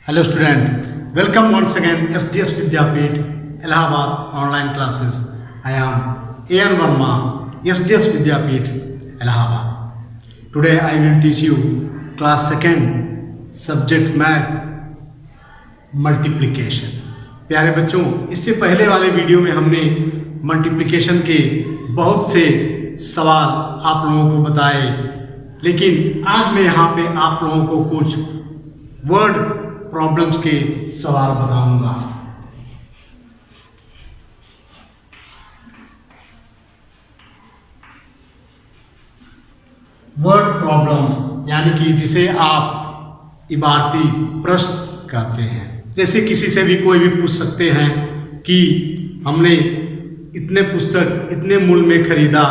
Hello student, welcome once again SDS Vidyapeeth Allahabad online classes. I am A.N. Verma, SDS Vidyapeeth Allahabad. Today I will teach you class 2nd subject math multiplication. प्यारे बच्चों, इससे पहले वाले video में हमने multiplication के बहुत से सवाल आप लोगों को बताए, लेकिन आज मैं यहाँ पे आप लोगों को कुछ वर्ड प्रॉब्लम्स के सवाल बताऊंगा। वर्ड प्रॉब्लम्स यानी कि जिसे आप इबारती प्रश्न कहते हैं। जैसे किसी से भी कोई भी पूछ सकते हैं कि हमने इतने पुस्तक इतने मूल्य में खरीदा,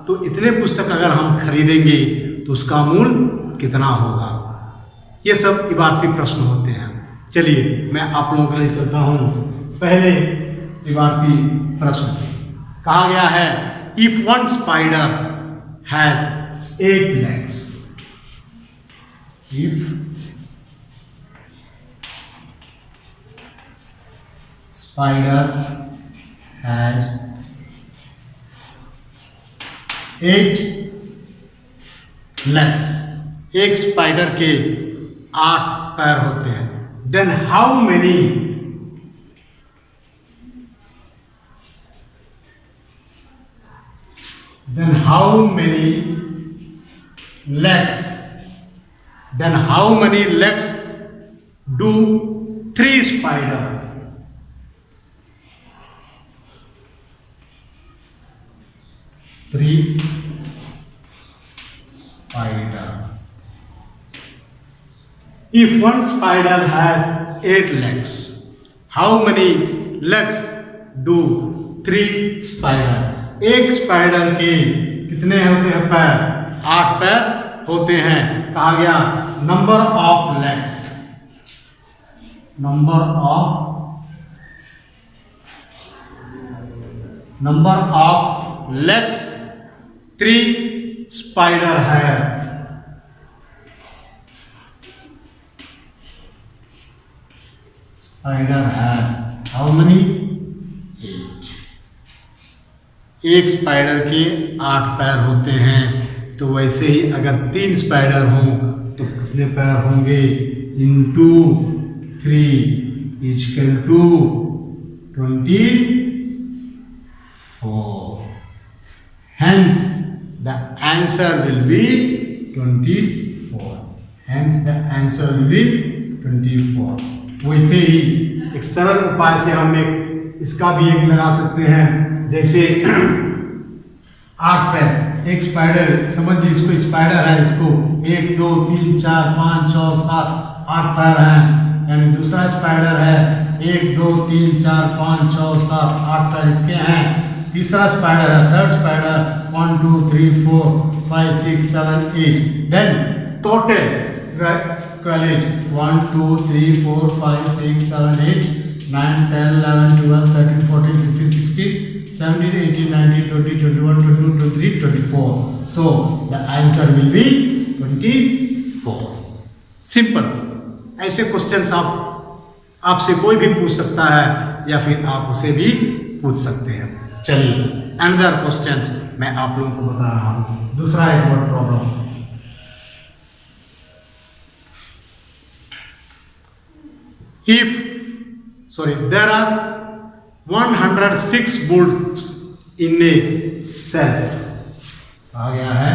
तो इतने पुस्तक अगर हम खरीदेंगे तो उसका मूल्य कितना होगा। ये सब इबारती प्रश्न होते हैं। चलिए मैं आप लोगों के लिए चलता हूँ। पहले इबारती प्रश्न कहा गया है, if one spider has 8 legs, if spider has 8 legs, एक स्पाइडर के 8 पैर होते हैं, then how many legs do 3 spider? If one spider has 8 legs, how many legs do 3 spider? एक स्पाइडर के कितने होते हैं पैर? 8 पैर होते हैं। कहा गया number of legs, number of legs 3 spider है। स्पाइडर है हाउ मनी? 8। एक स्पाइडर के 8 पैर होते हैं, तो वैसे ही अगर 3 स्पाइडर हों तो कितने पैर होंगे? Into 3 equal to 24। Hence the answer will be 24. Hence the answer will be 24. वैसे ही एक सरल उपाय से हम इसका भी एक लगा सकते हैं। जैसे 8 पैर, एक स्पाइडर, समझ लीजिए इसको स्पाइडर है, इसको 1 2 3 4 5 6 7 8 पैर हैं, यानी दूसरा स्पाइडर है 1 2 3 4 5 6 7 8 पैर इसके हैं। तीसरा स्पाइडर है, third spider 1 2 3 4 5 6 7 8। Then total quality 1 2 3 4 5 6 7 8 9 10 11 12 13 14 15 16 17 18 19 20 21 22 23 24। So the answer will be 24. Simple. ऐसे क्वेश्चंस आपसे कोई भी पूछ सकता है या फिर आप उसे भी पूछ सकते हैं। चलिए अनदर क्वेश्चंस मैं आप लोगों को बता रहा हूँ। दूसरा एक word problem, there are 106 books in a shelf. आ गया है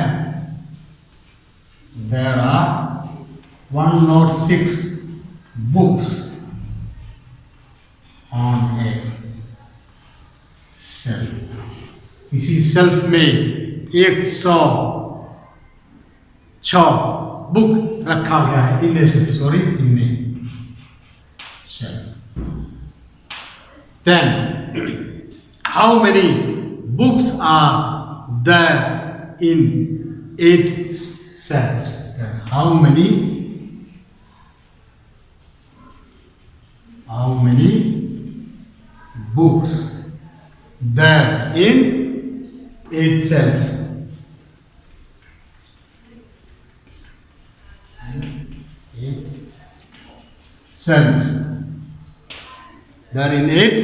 there are 106 books on a shelf. इसी शेल्फ में 106 बुक रखा गया है। इन shelf. Then how many books are there in 8 shelves? How many books there in 8 shelves? Shelves, there are in 8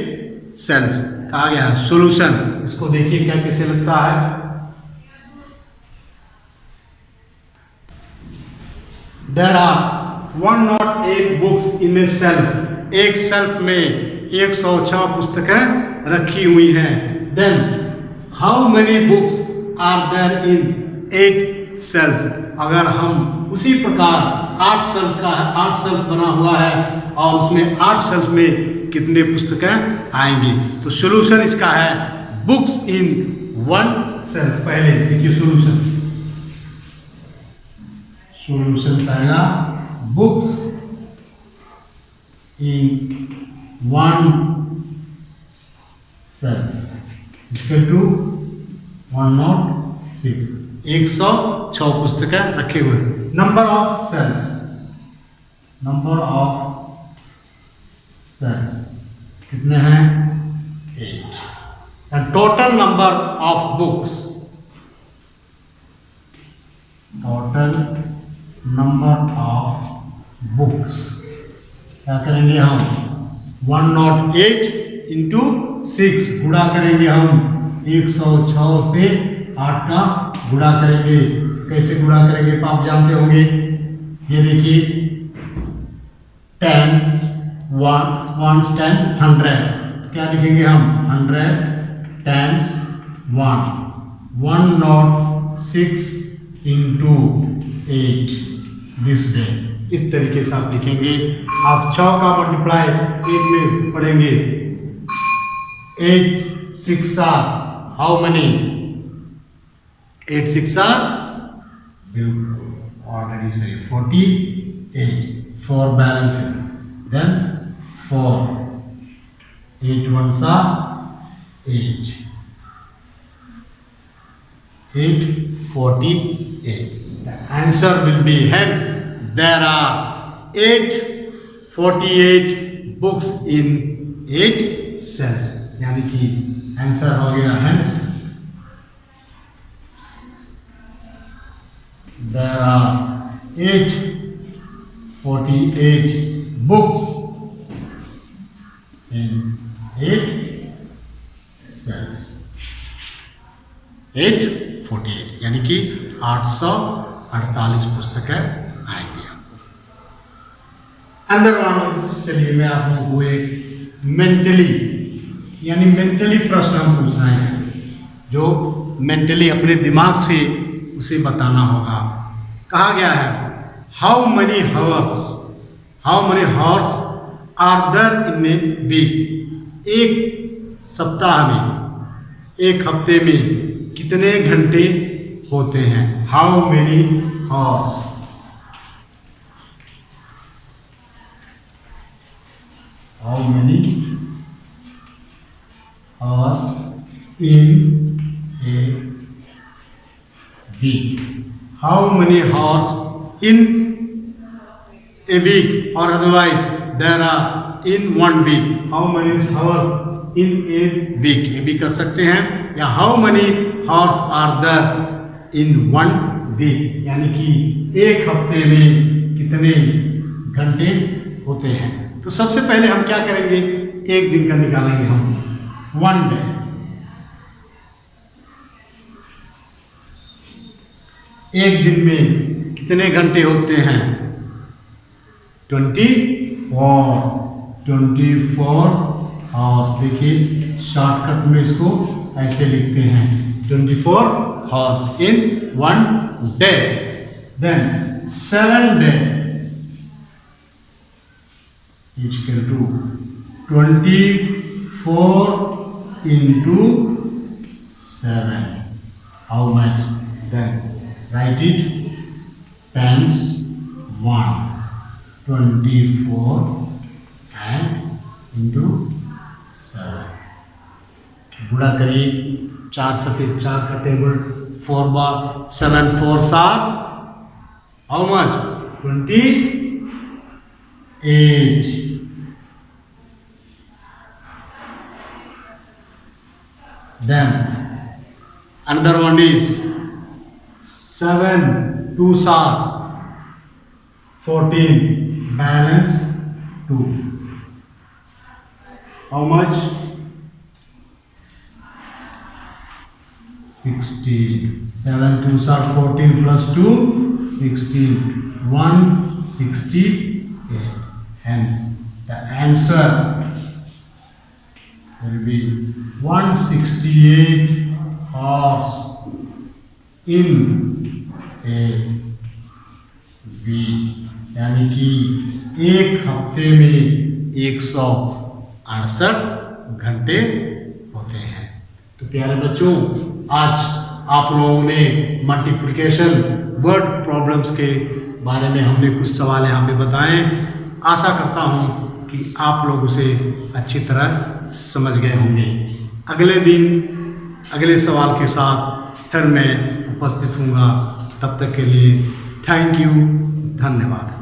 shelves. कहा गया है सॉल्यूशन, इसको देखिए क्या कैसे लगता है। There are 108 books in a shelf, एक सेल्फ में 106 पुस्तकें रखी हुई हैं। Then how many books are there in 8 shelves, अगर हम उसी प्रकार 8 सेल्स का 8 सेल्फ बना हुआ है और उसमें 8 सेल्फ में कितने पुस्तकें आएंगी। तो सॉल्यूशन इसका है बुक्स इन 1 सेल्फ। पहले देखिए सॉल्यूशन, सॉल्यूशन आएगा books in 1 shelf equal to 106, 106 पुस्तकें रखे हुए। Number of shelves, number of shelves कितने हैं 8। And total number of books, total number of books क्या करेंगे हम 108 इंटू 6 गुणा करेंगे हम 106 से 8 का गुणा करेंगे। कैसे गुणा करेंगे तो आप जानते होंगे, ये देखिए 10 1 10 100, क्या लिखेंगे हम 100 10 1, 106 इंटू 8 दिस वे। इस तरीके से आप लिखेंगे। आप 6 का मल्टीप्लाई 8 में पढ़ेंगे। 8 6 how many, 8 6 already say 48, 4 balancing, then 4, 8 1s are 8, 48. The answer will be, hence there are 848 books in 8 cells, यानी कि आंसर हो गया hence there are 848 books in 8 cells, 848 यानी कि 848 पुस्तकें आएंगी आपको। अंदर चलिए मैं आप लोगों को एक मेंटली प्रश्न हम पूछ रहे हैं, जो मेंटली अपने दिमाग से उसे बताना होगा। कहा गया है how many hours are there in a week, एक सप्ताह में, एक हफ्ते में कितने घंटे होते हैं। How many horse, how many horse in A week, how many hours in a week, or otherwise there are in 1 week, how many hours in a week, ये भी कर सकते हैं, या how many hours are there in 1 week, यानी कि एक हफ्ते में कितने घंटे होते हैं। तो सबसे पहले हम क्या करेंगे, एक दिन का निकालेंगे हम 1 day। एक दिन में कितने घंटे होते हैं 24 आवर्स। देखिए शॉर्टकट में इसको ऐसे लिखते हैं 24 hours in 1 day. Then 7 day equal to 24 into 7, how much, then write it times 1, 24 and into 7 गुणा करिए। 4 सते 4 का table, 4 bar 7 4 7, how much 28। Then another one is 7 2s are 14, balance 2. How much? 16. 7 2s are 14 plus 2, 16. 168. Hence, the answer will be 168 hours in a week. यानी कि एक हफ्ते में 168 घंटे होते हैं। तो प्यारे बच्चों, आज आप लोगों ने मल्टीप्लिकेशन वर्ड प्रॉब्लम्स के बारे में हमने कुछ सवाल यहाँ पे बताए। आशा करता हूँ कि आप लोग उसे अच्छी तरह समझ गए होंगे। अगले दिन अगले सवाल के साथ फिर मैं उपस्थित हूँगा। तब तक के लिए थैंक यू, धन्यवाद।